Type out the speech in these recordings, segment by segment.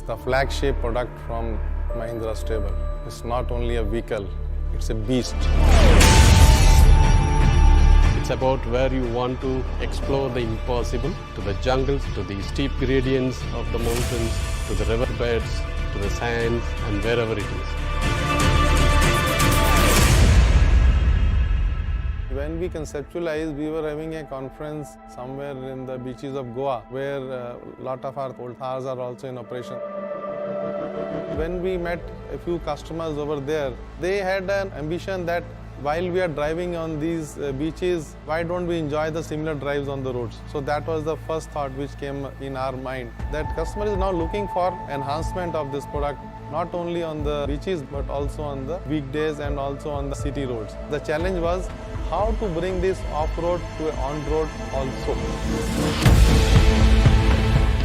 the flagship product from Mahindra Stable. It's not only a vehicle, it's a beast. It's about where you want to explore the impossible, to the jungles, to the steep gradients of the mountains, to the riverbeds, to the sands, and wherever it is. When we conceptualized, we were having a conference somewhere in the beaches of Goa, where a lot of our old cars are also in operation. When we met a few customers over there, they had an ambition that while we are driving on these beaches, why don't we enjoy the similar drives on the roads? So that was the first thought which came in our mind, that customer is now looking for enhancement of this product, not only on the beaches but also on the weekdays and also on the city roads. The challenge was how to bring this off-road to on-road also.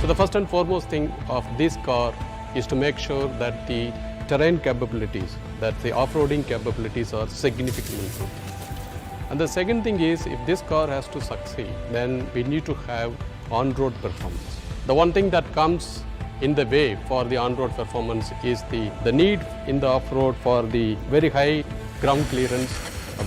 So the first and foremost thing of this car is to make sure that the terrain capabilities, that the off-roading capabilities are significantly improved. And the second thing is, if this car has to succeed, then we need to have on-road performance. The one thing that comes in the way for the on-road performance is the need in the off-road for the very high ground clearance,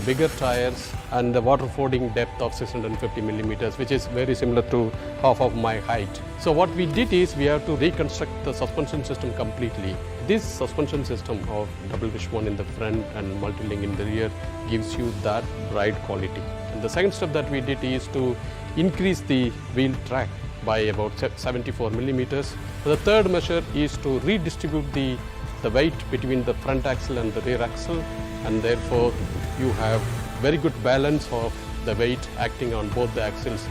bigger tires, and the water fording depth of 650 millimeters, which is very similar to half of my height. So what we did is we have to reconstruct the suspension system completely. This suspension system of double wishbone in the front and multi-link in the rear gives you that ride quality. And the second step that we did is to increase the wheel track by about 74 millimeters. The third measure is to redistribute the weight between the front axle and the rear axle, and therefore you have very good balance of the weight acting on both the axles.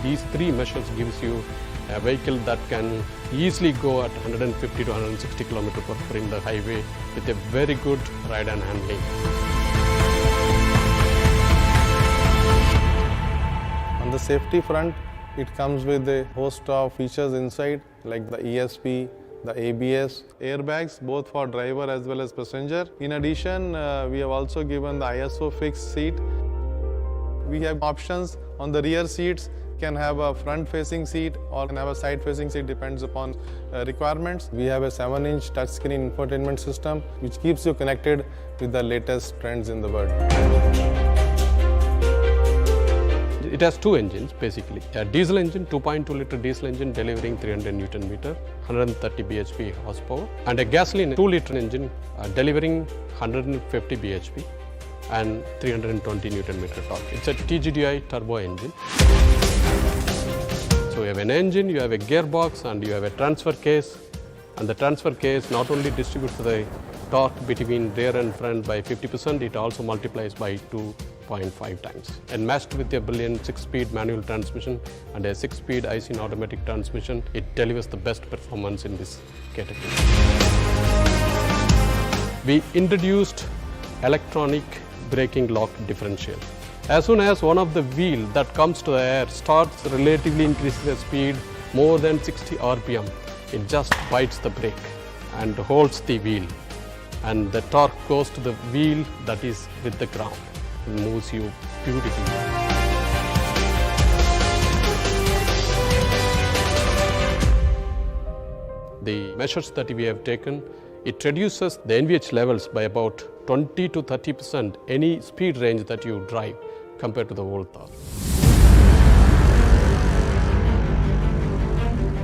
These three measures gives you a vehicle that can easily go at 150 to 160 km per hour in the highway with a very good ride and handling. On the safety front, it comes with a host of features inside like the ESP, the ABS, airbags both for driver as well as passenger. In addition, we have also given the ISO fixed seat. We have options on the rear seats, can have a front-facing seat or can have a side-facing seat, depends upon requirements. We have a 7-inch touchscreen infotainment system which keeps you connected with the latest trends in the world. It has two engines basically. A diesel engine, 2.2 liter diesel engine delivering 300 Newton meter, 130 bhp horsepower, and a gasoline 2 liter engine delivering 150 bhp and 320 Newton meter torque. It's a TGDI turbo engine. So you have an engine, you have a gearbox, and you have a transfer case. And the transfer case not only distributes the torque between rear and front by 50%, it also multiplies by 2.5 times. And matched with a brilliant 6-speed manual transmission and a 6-speed IC automatic transmission, it delivers the best performance in this category. We introduced electronic braking lock differential. As soon as one of the wheel that comes to the air starts relatively increasing the speed more than 60 RPM, it just bites the brake and holds the wheel, and the torque goes to the wheel that is with the ground. It moves you beautifully. The measures that we have taken, it reduces the NVH levels by about 20 to 30% any speed range that you drive compared to the old Thar.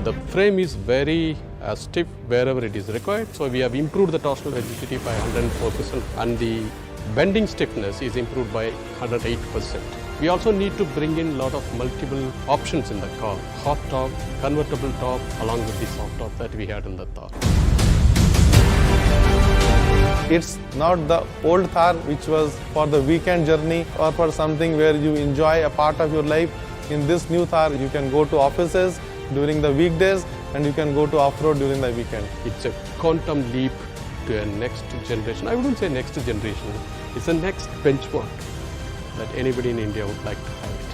The frame is very stiff wherever it is required, so we have improved the torsional rigidity by 104%, and the bending stiffness is improved by 108%. We also need to bring in a lot of multiple options in the car, hot top, convertible top, along with the soft top that we had in the Thar. It's not the old Thar which was for the weekend journey or for something where you enjoy a part of your life. In this new Thar, you can go to offices during the weekdays and you can go to off-road during the weekend. It's a quantum leap to a next generation. I wouldn't say next generation, it's a next benchmark that anybody in India would like to have.